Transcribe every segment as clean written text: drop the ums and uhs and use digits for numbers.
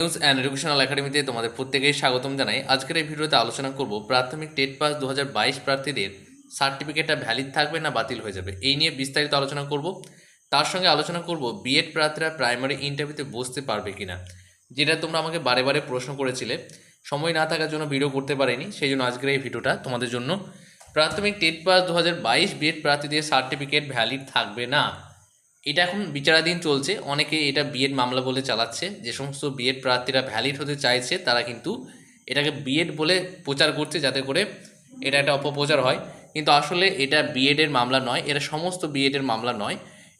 News and educational একাডেমিতে তোমাদের প্রত্যেকেই স্বাগতম জানাই। আজকের এই ভিডিওতে আলোচনা করব প্রাথমিক টেট পাস 2022 প্রার্থীদের সার্টিফিকেটটা ভ্যালিড থাকবে না বাতিল হয়ে যাবে, এই নিয়ে বিস্তারিত আলোচনা করব। তার সঙ্গে আলোচনা করব বিএড প্রার্থীরা প্রাইমারি ইন্টারভিউতে বসতে পারবে কিনা, যেটা তোমরা আমাকে বারে বারে প্রশ্ন করেছিলে। সময় না থাকার জন্য ভিডিও করতে পারিনি, সেই জন্য আজকের এই ভিডিওটা তোমাদের জন্য। প্রাথমিক টেট পাস 2022 বিএড প্রার্থীদের সার্টিফিকেট ভ্যালিড থাকবে না, এটা এখন বিচারাধীন চলছে। অনেকে এটা বিএড মামলা বলে চালাচ্ছে। যে সমস্ত বিএড প্রার্থীরা ভ্যালিড হতে চাইছে তারা কিন্তু এটাকে বিএড বলে প্রচার করছে, যাতে করে এটা একটা অপপ্রচার হয়। কিন্তু আসলে এটা বিএডের মামলা নয়, এটা সমস্ত বিএডের মামলা নয়।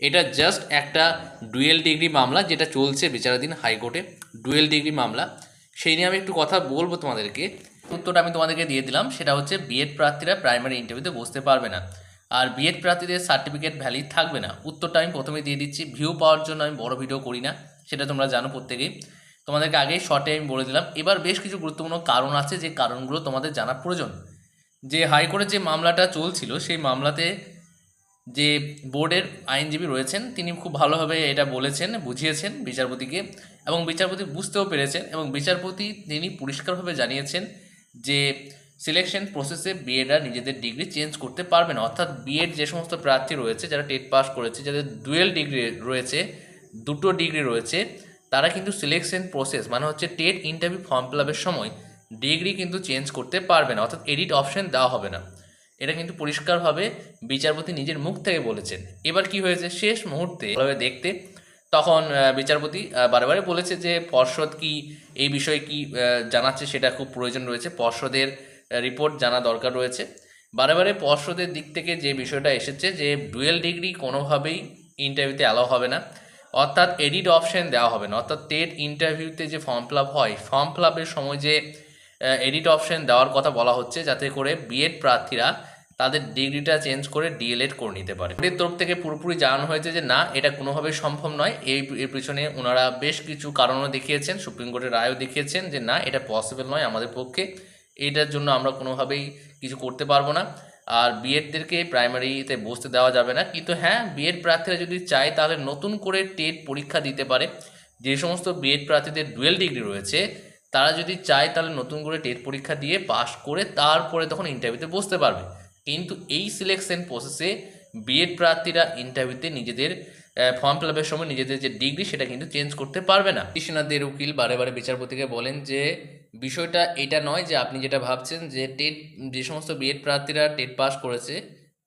এটা জাস্ট একটা ডুয়েল ডিগ্রি মামলা, যেটা চলছে বিচারাধীন হাইকোর্টে। ডুয়েল ডিগ্রি মামলা, সেই নিয়ে আমি একটু কথা বলবো তোমাদেরকে। উত্তরটা আমি তোমাদেরকে দিয়ে দিলাম, সেটা হচ্ছে বিএড প্রার্থীরা প্রাইমারি ইন্টারভিউতে বসতে পারবে না, আর বিএড প্রার্থীদের সার্টিফিকেট ভ্যালিড থাকবে না। উত্তরটা আমি প্রথমে দিয়ে দিচ্ছি। ভিউ পাওয়ার জন্য আমি বড় ভিডিও করি না, সেটা তোমরা জানো প্রত্যেকেই। তোমাদেরকে আগেই শর্টে আমি বলে দিলাম। এবার বেশ কিছু গুরুত্বপূর্ণ কারণ আছে, যে কারণগুলো তোমাদের জানা প্রয়োজন। যে হাইকোর্টে যে মামলাটা চলছিল, সেই মামলাতে যে বোর্ডের আইনজীবী রয়েছেন তিনি খুব ভালোভাবে এটা বলেছেন, বুঝিয়েছেন বিচারপতিকে, এবং বিচারপতি বুঝতেও পেরেছেন। এবং বিচারপতি তিনি পরিষ্কারভাবে জানিয়েছেন যে সিলেকশন প্রসেসে বিএডরা নিজেদের ডিগ্রি চেঞ্জ করতে পারবে না। অর্থাৎ বিএড যে সমস্ত প্রার্থী রয়েছে, যারা টেট পাস করেছে, যাদের ডুয়েল ডিগ্রি রয়েছে, দুটো ডিগ্রি রয়েছে, তারা কিন্তু সিলেকশন প্রসেস মানে হচ্ছে টেট ইন্টারভিউ ফর্ম ফিল আপের সময় ডিগ্রি কিন্তু চেঞ্জ করতে পারবে না, অর্থাৎ এডিট অপশন দেওয়া হবে না। এটা কিন্তু পরিষ্কারভাবে বিচারপতি নিজের মুখ থেকে বলেছেন। এবার কি হয়েছে, শেষ মুহূর্তে ভালোভাবে দেখতে তখন বিচারপতি বারে বলেছে যে পর্ষদ কি এই বিষয়ে কি জানাচ্ছে, সেটা খুব প্রয়োজন রয়েছে, পর্ষদের রিপোর্ট জানা দরকার রয়েছে। বারে পর্ষদের দিক থেকে যে বিষয়টা এসেছে যে ডুয়েল ডিগ্রি কোনোভাবেই ইন্টারভিউতে অ্যালাও হবে না, অর্থাৎ এডিট অপশন দেওয়া হবে না। অর্থাৎ টেট ইন্টারভিউতে যে ফর্ম ফিল আপ হয়, ফর্ম ফিল আপের সময় যে এডিট অপশন দেওয়ার কথা বলা হচ্ছে, যাতে করে বিএড প্রার্থীরা তাদের ডিগ্রিটা চেঞ্জ করে ডিএলএড করে নিতে পারে। এর তরফ থেকে পুরোপুরি জানানো হয়েছে যে না, এটা কোনোভাবেই সম্ভব নয়। এর পিছনে ওনারা বেশ কিছু কারণও দেখিয়েছেন, সুপ্রিম কোর্টের রায়ও দেখিয়েছেন যে না, এটা পসিবল নয় আমাদের পক্ষে, এটার জন্য আমরা কোনোভাবেই কিছু করতে পারবো না। আর বিএডদেরকে প্রাইমারিতে বসতে দেওয়া যাবে না। কিন্তু হ্যাঁ, বিএড প্রার্থীরা যদি চায় তাহলে নতুন করে টেট পরীক্ষা দিতে পারে। যে সমস্ত বিএড প্রার্থীদের ডুয়েল ডিগ্রি রয়েছে, তারা যদি চায় তাহলে নতুন করে টেট পরীক্ষা দিয়ে পাশ করে তারপরে তখন ইন্টারভিউতে বসতে পারবে। কিন্তু এই সিলেকশন প্রসেসে বিএড প্রার্থীরা ইন্টারভিউতে নিজেদের ফর্ম ফিল আপের সময় নিজেদের যে ডিগ্রি সেটা কিন্তু চেঞ্জ করতে পারবে না। কৃষ্ণনাথের উকিল বারে বিচারপতিকে বলেন যে বিষয়টা এটা নয় যে আপনি যেটা ভাবছেন, যে টেট যে সমস্ত বিএড প্রার্থীরা টেট পাস করেছে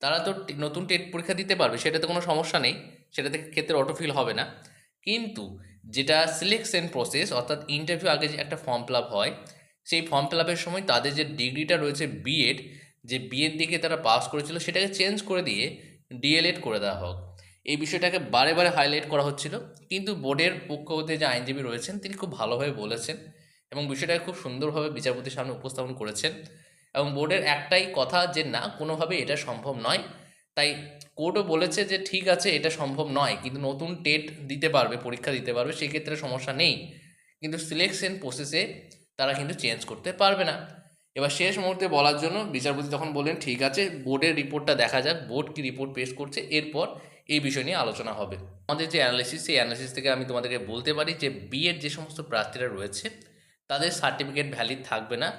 তারা তো নতুন টেট পরীক্ষা দিতে পারবে, সেটাতে কোনো সমস্যা নেই, সেটাতে ক্ষেত্রে অটোফিল হবে না। কিন্তু যেটা সিলেকশন প্রসেস, অর্থাৎ ইন্টারভিউ আগে যে একটা ফর্ম ফিল আপ হয়, সেই ফর্ম ফিল আপের সময় তাদের যে ডিগ্রিটা রয়েছে বিএড, যে বিএড দিকে তারা পাস করেছিল সেটাকে চেঞ্জ করে দিয়ে ডিএলএড করে দেওয়া হোক, এই বিষয়টাকে বারে হাইলাইট করা হচ্ছিল। কিন্তু বোর্ডের পক্ষ হতে যে আইনজীবী রয়েছেন তিনি খুব ভালোভাবে বলেছেন এবং বিষয়টাকে খুব সুন্দরভাবে বিচারপতির সামনে উপস্থাপন করেছেন। এবং বোর্ডের একটাই কথা যে না, কোনোভাবে এটা সম্ভব নয়। তাই কোর্টও বলেছে যে ঠিক আছে, এটা সম্ভব নয়, কিন্তু নতুন টেট দিতে পারবে, পরীক্ষা দিতে পারবে, সেক্ষেত্রে সমস্যা নেই। কিন্তু সিলেকশন প্রসেসে তারা কিন্তু চেঞ্জ করতে পারবে না। এবার শেষ মুহূর্তে বলার জন্য বিচারপতি তখন বললেন ঠিক আছে, বোর্ডের রিপোর্টটা দেখা যাক, বোর্ড কি রিপোর্ট পেশ করছে, এরপর এই বিষয় নিয়ে আলোচনা হবে। আমাদের যে অ্যানালিসিস, সেই অ্যানালিসিস থেকে আমি তোমাদেরকে বলতে পারি যে বিএড যে সমস্ত প্রার্থীরা রয়েছে তাদের সার্টিফিকেট ভ্যালিড থাকবে না।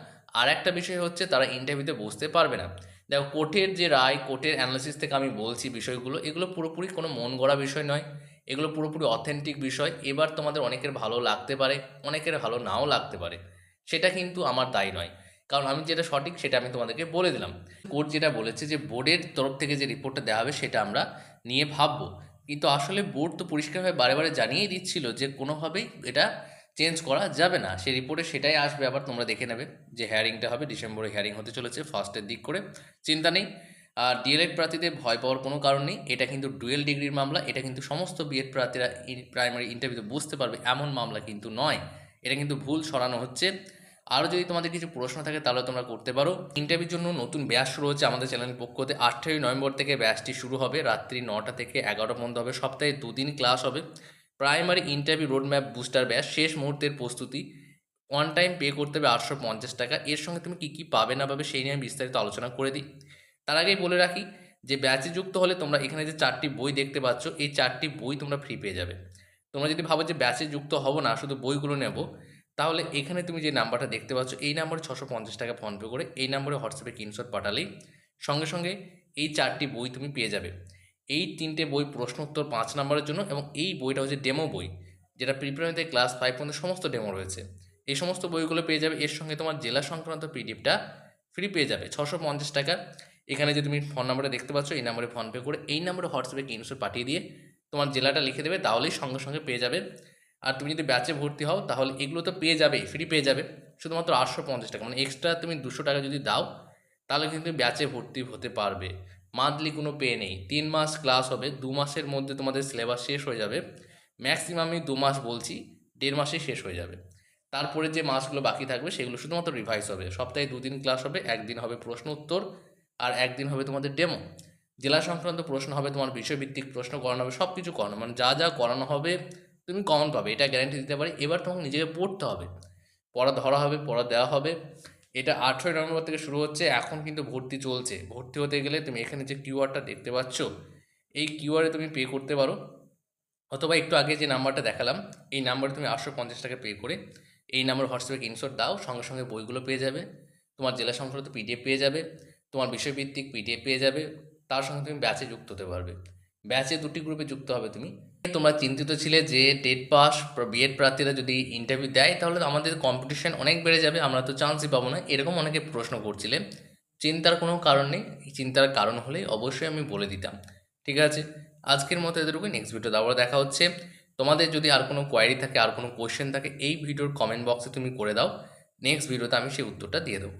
আর একটা বিষয় হচ্ছে তারা ইন্টারভিউতে বসতে পারবে না। দেখো, কোর্টের যে রায়, কোর্টের অ্যানালিসিস থেকে আমি বলছি বিষয়গুলো, এগুলো পুরোপুরি কোনো মন গড়া বিষয় নয়, এগুলো পুরোপুরি অথেন্টিক বিষয়। এবার তোমাদের অনেকের ভালো লাগতে পারে, অনেকের ভালো নাও লাগতে পারে, সেটা কিন্তু আমার দায় নয়, কারণ আমি যেটা সঠিক সেটা আমি তোমাদেরকে বলে দিলাম। কোর্ট যেটা বলেছে যে বোর্ডের তরফ থেকে যে রিপোর্টটা দেওয়া হবে সেটা আমরা নিয়ে ভাববো। কিন্তু আসলে বোর্ড তো পরিষ্কারভাবে বারে জানিয়ে দিচ্ছিল যে কোনোভাবেই এটা চেঞ্জ করা যাবে না। সেই রিপোর্টে সেটাই আসবে, আবার তোমরা দেখে নেবে যে হেয়ারিংটা হবে, ডিসেম্বরে হেয়ারিং হতে চলেছে, ফার্স্টের দিক করে, চিন্তা নেই। আর ডিএলএড প্রার্থীদের ভয় পাওয়ার কোনো কারণ নেই, এটা কিন্তু ডুয়েল ডিগ্রির মামলা, এটা কিন্তু সমস্ত বিএড প্রার্থীরা প্রাইমারি ইন্টারভিউতে বুঝতে পারবে এমন মামলা কিন্তু নয়, এটা কিন্তু ভুল ছড়ানো হচ্ছে। আরও যদি তোমাদের কিছু প্রশ্ন থাকে তাহলে তোমরা করতে পারো। ইন্টারভিউর জন্য নতুন ব্যাচ শুরু হচ্ছে আমাদের চ্যানেলের পক্ষ থেকে। 18ই নভেম্বর থেকে ব্যাচটি শুরু হবে, রাত্রি 9টা থেকে 11টা পর্যন্ত হবে, সপ্তাহে 2 দিন ক্লাস হবে। Primary interview roadmap booster batch, শেষ মুহূর্তের প্রস্তুতি, ওয়ান টাইম পে করতে হবে 850 টাকা। এর সঙ্গে তুমি কী পাবে না পাবে সেই নিয়ে আমি বিস্তারিত আলোচনা করে দিই। তার আগেই বলে রাখি যে ব্যাচে যুক্ত হলে তোমরা এখানে যে 4টি বই দেখতে পাচ্ছ, এই 4টি বই তোমরা ফ্রি পেয়ে যাবে। তোমরা যদি ভাবো যে ব্যাচে যুক্ত হব না, শুধু বইগুলো নেব, তাহলে এখানে তুমি যে নাম্বারটা দেখতে পাচ্ছ এই নাম্বারে 650 টাকা ফোনপে করে এই নাম্বারে হোয়াটসঅ্যাপে স্ক্রিনশট পাঠালেই সঙ্গে সঙ্গে এই 4টি বই তুমি পেয়ে যাবে। এই 3টে বই প্রশ্ন উত্তর 5 নাম্বারের জন্য, এবং এই বইটা হচ্ছে ডেমো বই, যেটা প্রিপারেটরি ক্লাস 5 পর্যন্ত সমস্ত ডেমো রয়েছে। এই সমস্ত বইগুলো পেয়ে যাবে, এর সঙ্গে তোমার জেলা সংক্রান্ত পিডিএফটা ফ্রি পেয়ে যাবে 650 টাকা। এখানে যে তুমি ফোন নাম্বারটা দেখতে পাচ্ছ এই নাম্বারে ফোনপে করে এই নাম্বারে হোয়াটসঅ্যাপে স্ক্রিনশট পাঠিয়ে দিয়ে তোমার জেলাটা লিখে দেবে, তাহলেই সঙ্গে সঙ্গে পেয়ে যাবে। আর তুমি যদি ব্যাচে ভর্তি হও তাহলে এগুলো তো পেয়ে যাবে, ফ্রি পেয়ে যাবে, শুধুমাত্র 850 টাকা, মানে এক্সট্রা তুমি 200 টাকা যদি দাও তাহলে কিন্তু ব্যাচে ভর্তি হতে পারবে। মান্থলি কোনো পে নেই, 3 মাস ক্লাস হবে, 2 মাসের মধ্যে তোমাদের সিলেবাস শেষ হয়ে যাবে। ম্যাক্সিমাম আমি 2 মাস বলছি, 1.5 মাসেই শেষ হয়ে যাবে। তারপরে যে মাসগুলো বাকি থাকবে সেগুলো শুধুমাত্র রিভাইজ হবে। সপ্তাহে 2 দিন ক্লাস হবে, একদিন হবে প্রশ্ন উত্তর আর একদিন হবে তোমাদের ডেমো। জেলা সংক্রান্ত প্রশ্ন হবে, তোমার বিষয়ভিত্তিক প্রশ্ন করানো হবে, সব কিছু করানো, মানে যা যা করানো হবে তুমি কমন পাবে, এটা গ্যারান্টি দিতে পারি। এবার তোমাকে নিজেকে পড়তে হবে, পড়া ধরা হবে, পড়া দেওয়া হবে। এটা 8ই নভেম্বর থেকে শুরু হচ্ছে, এখন কিন্তু ভর্তি চলছে। ভর্তি হতে গেলে তুমি এখানে যে কিউআরটা দেখতে পাচ্ছ এই কিউআরে তুমি পে করতে পারো, অথবা একটু আগে যে নাম্বারটা দেখালাম এই নাম্বারে তুমি 850 টাকা পে করে এই নাম্বার হোয়াটসঅ্যাপে স্ক্রিনশট দাও, সঙ্গে সঙ্গে বইগুলো পেয়ে যাবে, তোমার জেলা সংক্রান্ত পিডিএফ পেয়ে যাবে, তোমার বিষয়ভিত্তিক পিডিএফ পেয়ে যাবে। তার সঙ্গে তুমি ব্যাচে যুক্ত হতে পারবে। ব্যাচে 2টি গ্রুপে যুক্ত হবে তুমি। তোমরা চিন্তিত ছিলে যে টেট পাস বিএড প্রার্থীরা যদি ইন্টারভিউ দেয় তাহলে তো আমাদের কম্পিটিশন অনেক বেড়ে যাবে, আমরা তো চান্সই পাবো না, এরকম অনেকে প্রশ্ন করছিলেন। চিন্তার কোনো কারণ নেই, এই চিন্তার কারণ হলে অবশ্যই আমি বলে দিতাম। ঠিক আছে, আজকের মতো এতটুকু, নেক্সট ভিডিওতে আবার দেখা হচ্ছে। তোমাদের যদি আর কোনো কোয়ারি থাকে, আর কোনো কোয়েশ্চেন থাকে, এই ভিডিওর কমেন্ট বক্সে তুমি করে দাও, নেক্সট ভিডিওতে আমি সেই উত্তরটা দিয়ে দেবো।